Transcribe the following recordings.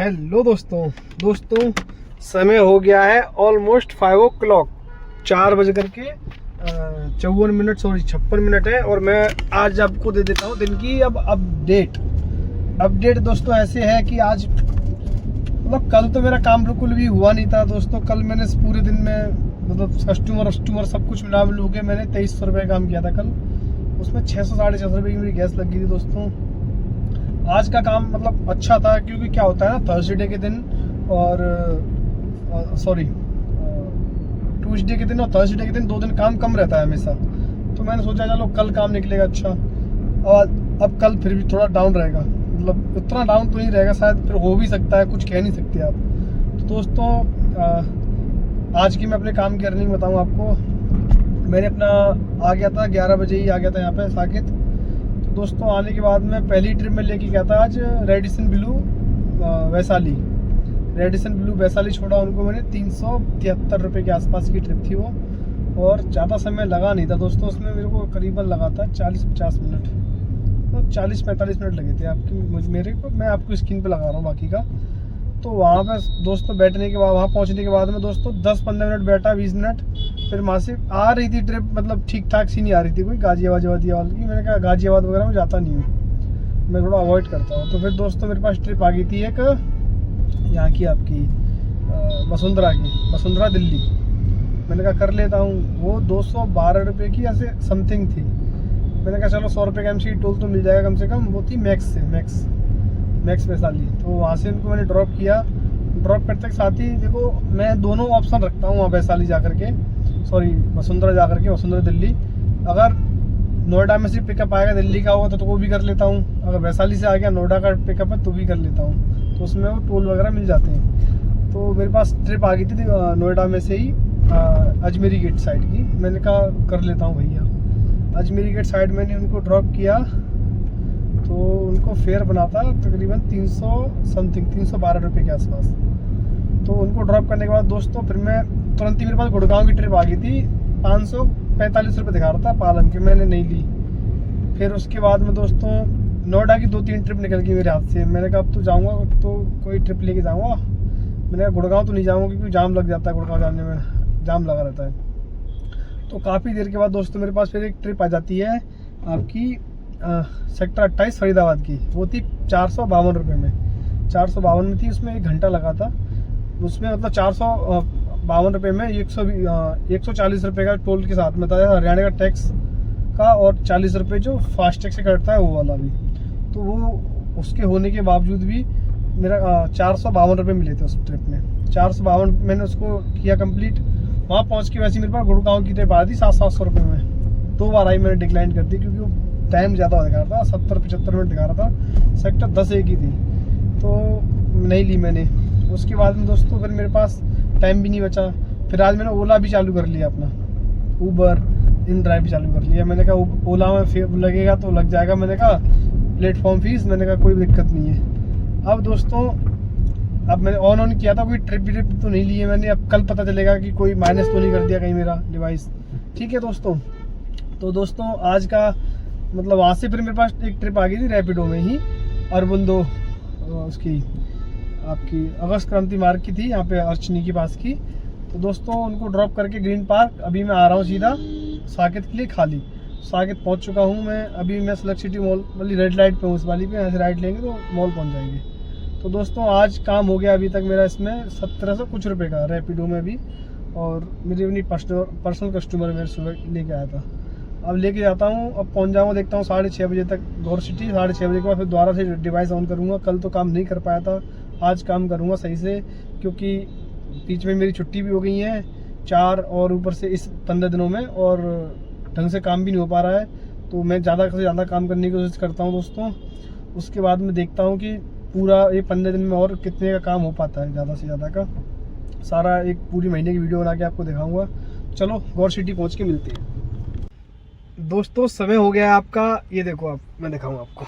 Hello दोस्तों समय हो गया है ऑलमोस्ट 5 o'clock, 4 बज करके 54 मिनट 56 मिनट है। और मैं आज आपको दे देता हूँ दिन की अब अपडेट दोस्तों ऐसे है कि आज मतलब कल तो मेरा काम बिल्कुल भी हुआ नहीं था दोस्तों। कल मैंने पूरे दिन में मतलब कस्टमर सब कुछ मिला के मैंने 2300 रुपये काम किया था कल। उसमें 600-650 रुपये की मेरी गैस लग गई थी दोस्तों। आज का काम मतलब अच्छा था क्योंकि क्या होता है ना, थर्सडे के दिन और ट्यूसडे के दिन और थर्सडे के दिन 2 दिन काम कम रहता है हमेशा। तो मैंने सोचा चलो कल काम निकलेगा अच्छा। और अब कल फिर भी थोड़ा डाउन रहेगा, मतलब उतना डाउन तो नहीं रहेगा, शायद फिर हो भी सकता है, कुछ कह नहीं सकते आप। तो दोस्तों आज की मैं अपने काम की अर्निंग बताऊँ आपको। मैंने अपना आ गया था 11 बजे ही आ गया था यहाँ पे साकेत। दोस्तों आने के बाद मैं पहली ट्रिप में लेके गया था आज रेडिसन ब्लू वैशाली छोड़ा उनको मैंने। 373 रुपये के आसपास की ट्रिप थी वो, और ज़्यादा समय लगा नहीं था दोस्तों। उसमें मेरे को करीबन लगा था 40-50 मिनट, तो 40-45 मिनट लगे थे मेरे को। मैं आपको स्क्रीन पे लगा रहा हूँ बाकी का। तो वहाँ पे दोस्तों बैठने के बाद, वहाँ पहुँचने के बाद में दोस्तों 10-15 मिनट बैठा, 20 मिनट। फिर वहाँ से आ रही थी ट्रिप, मतलब ठीक ठाक सी नहीं आ रही थी कोई गाजियाबाद की। मैंने कहा गाजियाबाद वगैरह में जाता नहीं हूँ, मैं थोड़ा अवॉइड करता हूँ। तो फिर दोस्तों मेरे पास ट्रिप आ गई थी एक यहाँ की आपकी वसुंधरा दिल्ली। मैंने कहा कर लेता हूँ। वो 212 रुपये की ऐसे समथिंग थी। मैंने कहा चलो 100 रुपये का MC टोल तो मिल जाएगा कम से कम। वो थी मैक्स वैशाली। तो वहाँ से उनको मैंने ड्रॉप किया। ड्रॉप करते के साथ ही देखो मैं दोनों ऑप्शन रखता हूँ वहाँ वैशाली वसुंधरा दिल्ली। अगर नोएडा में से पिकअप आएगा दिल्ली का होगा तो वो भी कर लेता हूँ। अगर वैशाली से आ गया नोएडा का पिकअप है तो भी कर लेता हूँ, तो उसमें वो टोल वगैरह मिल जाते हैं। तो मेरे पास ट्रिप आ गई थी नोएडा में से ही अजमेरी गेट साइड की। मैंने कहा कर लेता हूँ भैया। अजमेरी गेट साइड मैंने उनको ड्रॉप किया तो उनको फेयर बना था तकरीबन 312 रुपये के आसपास। तो उनको ड्रॉप करने के बाद दोस्तों फिर मैं तुरंत ही, मेरे पास गुड़गांव की ट्रिप आ गई थी। 545 रुपये दिखा रहा था पालन के, मैंने नहीं ली। फिर उसके बाद में दोस्तों नोएडा की 2-3 ट्रिप निकल गई मेरे हाथ से। मैंने कहा अब तो जाऊँगा तो कोई ट्रिप लेके जाऊँगा। मैंने कहा गुड़गांव तो नहीं जाऊँगा क्योंकि जाम लग जाता है, गुड़गांव जाने में जाम लगा रहता है। तो काफ़ी देर के बाद दोस्तों मेरे पास फिर एक ट्रिप आ जाती है आपकी सेक्टर 28 फरीदाबाद की। वो थी 452 रुपये में, 452 में थी। उसमें 1 घंटा लगा था। उसमें मतलब 452 रुपये में 140 रुपये का टोल के साथ में था, हरियाणा का टैक्स का, और 40 रुपये जो फास्टैग से कटता है वो वाला भी। तो वो उसके होने के बावजूद भी मेरा 452 रुपये मिले थे उस ट्रिप में। 452 मैंने उसको किया कंप्लीट। वहाँ पहुँच के वैसे मेरे पास गुड़गांव की ट्रिप आ थी 700-700 रुपये में। 2 बार आई, मैंने डिक्लाइन कर दी क्योंकि वो टाइम ज़्यादा दिखा रहा था, 70-75 मिनट दिखा रहा था। सेक्टर 10A की थी तो नहीं ली मैंने। उसके बाद में दोस्तों फिर मेरे पास टाइम भी नहीं बचा। फिर आज मैंने ओला भी चालू कर लिया, अपना ऊबर इन ड्राइव भी चालू कर लिया। मैंने कहा ओला में लगेगा तो लग जाएगा। मैंने कहा प्लेटफॉर्म फीस, मैंने कहा कोई दिक्कत नहीं है। अब दोस्तों अब मैंने ऑन किया था, कोई ट्रिप तो नहीं ली है मैंने। अब कल पता चलेगा कि कोई माइनस तो नहीं कर दिया कहीं मेरा डिवाइस। ठीक है दोस्तों। तो दोस्तों आज का मतलब वहाँ से फिर मेरे पास एक ट्रिप आ गई थी रैपिडो में ही, अरबुंदो उसकी आपकी अगस्त क्रांति मार्ग की थी, यहाँ पे अर्चनी के पास की। तो दोस्तों उनको ड्रॉप करके ग्रीन पार्क अभी मैं आ रहा हूँ सीधा साकेत के लिए खाली। साकेत पहुँच चुका हूँ मैं। अभी मैं सेलेक्ट सिटी मॉल वाली रेड लाइट पे हूँ, उस वाली पे यहाँ से राइट लेंगे तो मॉल पहुँच जाएंगे। तो दोस्तों आज काम हो गया अभी तक मेरा इसमें 1700 कुछ रुपये का रैपिडो में भी। और मेरी अपनी पर्सनल कस्टमर मेरे सुबह लेके आया था, अब लेके जाता हूँ। अब पहुँच जाऊँगा देखता हूँ 6:30 बजे तक गौर सिटी। 6:30 बजे के बाद फिर दोबारा से डिवाइस ऑन करूँगा। कल तो काम नहीं कर पाया था, आज काम करूँगा सही से, क्योंकि बीच में मेरी छुट्टी भी हो गई है 4, और ऊपर से इस 15 दिनों में और ढंग से काम भी नहीं हो पा रहा है। तो मैं ज़्यादा से ज़्यादा काम करने की कोशिश करता हूँ दोस्तों। उसके बाद में देखता हूँ कि पूरा ये 15 दिन में और कितने का काम हो पाता है, ज़्यादा से ज़्यादा का। सारा एक पूरी महीने की वीडियो बना के आपको दिखाऊँगा। चलो गौर सिटी पहुँच के मिलते हैं दोस्तों। समय हो गया है आपका, ये देखो आप, मैं दिखाऊंगा आपको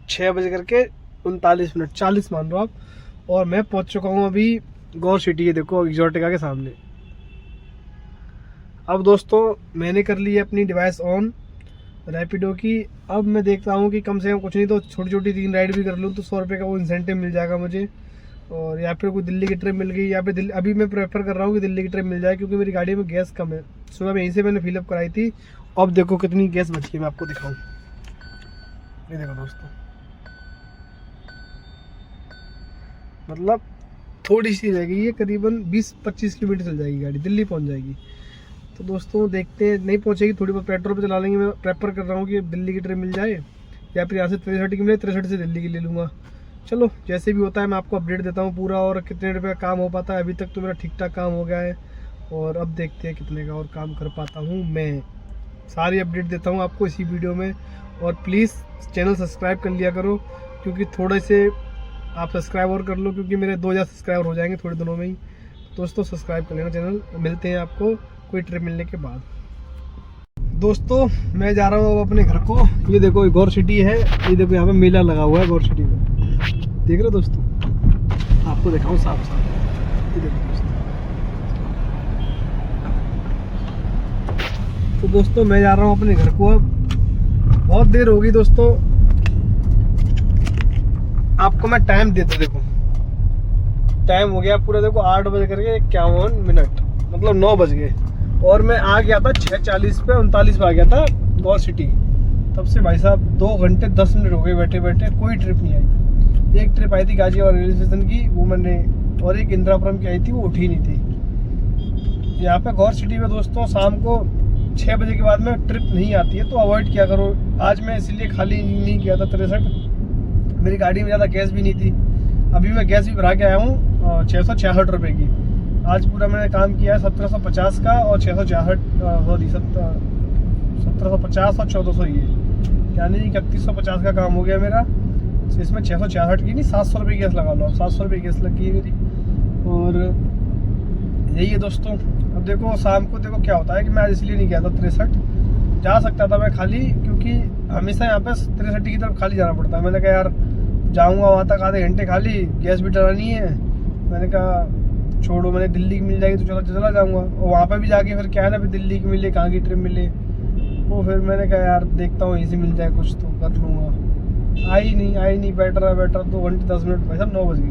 6:39 40 मान लो आप। और मैं पहुंच चुका हूं अभी गौर सिटी, ये देखो एक्सोटिका के सामने। अब दोस्तों मैंने कर ली है अपनी डिवाइस ऑन। रैपिडो की। अब मैं देखता हूँ कि कम से कम कुछ नहीं तो छोटी छोटी 3 राइड भी कर लूँ तो 100 रुपये का वो इंसेंटिव मिल जाएगा मुझे। और या फिर कोई दिल्ली की ट्रिप मिल गई, या फिर अभी मैं प्रेफर कर रहा हूँ कि दिल्ली की ट्रिप मिल जाए, क्योंकि मेरी गाड़ी में गैस कम है। सुबह में यहीं से मैंने फिलअप कराई थी। अब देखो कितनी गैस बची है, मैं आपको दिखाऊँ। ये देखो दोस्तों, मतलब थोड़ी सी रह गई है, करीबन 20-25 किलोमीटर चल जाएगी गाड़ी, दिल्ली पहुंच जाएगी। तो दोस्तों देखते हैं, नहीं पहुंचेगी थोड़ी बहुत पेट्रोल पे चला लेंगे। मैं प्रेफर कर रहा हूँ कि दिल्ली की ट्रेन मिल जाए, या फिर यहाँ से 63 की मिले, 63 से दिल्ली की ले लूँगा। चलो जैसे भी होता है मैं आपको अपडेट देता हूँ पूरा, और कितने रुपये का काम हो पाता है। अभी तक तो मेरा ठीक ठाक काम हो गया है, और अब देखते हैं कितने का और काम कर पाता हूँ। मैं सारी अपडेट देता हूँ आपको इसी वीडियो में। और प्लीज़ चैनल सब्सक्राइब कर लिया करो, क्योंकि थोड़े से आप सब्सक्राइब और कर लो, क्योंकि मेरे 2000 सब्सक्राइबर हो जाएंगे थोड़े दिनों में ही। दोस्तों सब्सक्राइब कर लेना चैनल। मिलते हैं आपको कोई ट्रिप मिलने के बाद। दोस्तों मैं जा रहा हूँ अब अपने घर को। ये देखो गौर सिटी है, ये देखो यहाँ पे मेला लगा हुआ है गौर सिटी में, देख रहे हो दोस्तों? आपको दिखाऊँ साफ साफ, ये देखो दोस्तों। तो दोस्तों मैं जा रहा हूँ अपने घर को। अब बहुत देर होगी दोस्तों, आपको मैं टाइम देता, देखो टाइम हो गया पूरा, देखो 8 बज करके 51 मिनट, मतलब 9 बज गए। और मैं आ गया था 6:40 पे, 39 पे आ गया था गौर सिटी। तब से भाई साहब 2 घंटे 10 मिनट हो गए बैठे बैठे, कोई ट्रिप नहीं आई। एक ट्रिप आई थी गाजियाबाद रेलवे स्टेशन की, वो मैंने, और एक इंदिरापुरम की आई थी, वो उठी नहीं थी। यहाँ पे गौर सिटी में दोस्तों शाम को 6 बजे के बाद में ट्रिप नहीं आती है, तो अवॉइड किया करो। आज मैं इसीलिए खाली नहीं किया था 63, मेरी गाड़ी में ज़्यादा गैस भी नहीं थी। अभी मैं गैस भी भरा के आया हूँ 666 रुपये की। आज पूरा मैंने काम किया है 1750 का, और 666 सॉरी 1750 और 1400 ये, यानी 3150 का काम हो गया मेरा। इसमें 666 की नहीं, 700 रुपये गैस लगा लो, अब 700 रुपये गैस लगी है मेरी। और यही है दोस्तों। अब देखो शाम को देखो क्या होता है कि मैं आज इसलिए नहीं गया था 63, जा सकता था मैं खाली, क्योंकि हमेशा यहाँ पे 63 की तरफ खाली जाना पड़ता है। मैंने कहा यार जाऊँगा वहाँ तक आधे घंटे खाली, गैस भी डलानी है। मैंने कहा छोड़ो, मैंने दिल्ली की मिल जाएगी तो चला जाऊँगा। और वहाँ पे भी जाके फिर क्या है ना, फिर दिल्ली की मिले, कहाँ की ट्रिप मिले, वो फिर मैंने कहा यार देखता हूँ इसी मिल जाए कुछ तो कर लूँगा। आई नहीं, बेटर 2 घंटे 10 मिनट, भाई साहब 9 बज गए,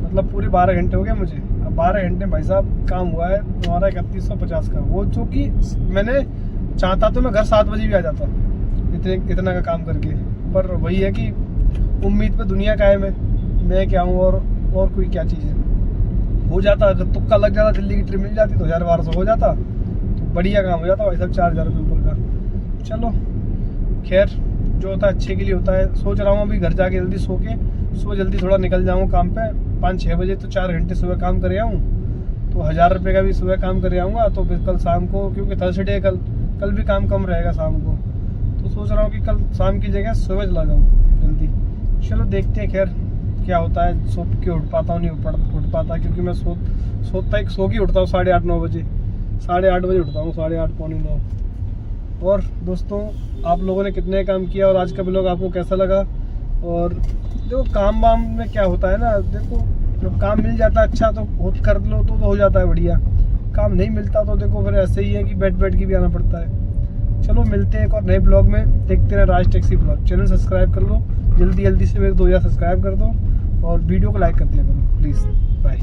मतलब पूरे 12 घंटे हो गए मुझे। अब 12 घंटे भाई साहब काम हुआ है हमारा 3150 का, वो जो कि मैंने चाहता तो मैं घर 7 बजे भी आ जाता इतना का काम करके, पर वही है कि उम्मीद पे दुनिया कायम है, मैं क्या हूँ और कोई क्या चीज़ है। हो जाता, अगर तुक्का लग जाता, दिल्ली की ट्रिप मिल जाती तो 1000-1200 हो जाता, तो बढ़िया काम हो जाता भाई साहब, 4000 रुपये ऊपर का। चलो खैर, जो होता है अच्छे के लिए होता है। सोच रहा हूँ अभी घर जाके जल्दी सो के, सुबह जल्दी थोड़ा निकल जाऊँ काम पे 5-6 बजे, तो 4 घंटे सुबह काम कर आऊँ, तो 1000 रुपये का भी सुबह काम कर आऊँगा। तो फिर कल शाम को, क्योंकि थर्सडे कल भी काम कम रहेगा शाम को, तो सोच रहा हूँ कि कल शाम की जगह सुबह चला जाऊँ जल्दी। चलो देखते हैं खैर क्या होता है। सो के उठ पाता हूँ नहीं उठ पाता, क्योंकि मैं सो के उठता हूँ 8:30-9 बजे, 8:30 बजे उठता हूँ, 8:30 पौने 9। और दोस्तों आप लोगों ने कितने काम किया, और आज का ब्लॉग आपको कैसा लगा? और देखो काम वाम में क्या होता है ना, देखो जब काम मिल जाता है अच्छा तो कर लो तो हो जाता है बढ़िया, काम नहीं मिलता तो देखो फिर ऐसे ही है कि बैठ के भी आना पड़ता है। चलो मिलते हैं एक और नए ब्लॉग में, देखते रहे राज टैक्सी ब्लॉग। चैनल सब्सक्राइब कर लो जल्दी से, मेरे 2000 सब्सक्राइब कर दो, और वीडियो को लाइक कर दिया करो प्लीज़। बाय।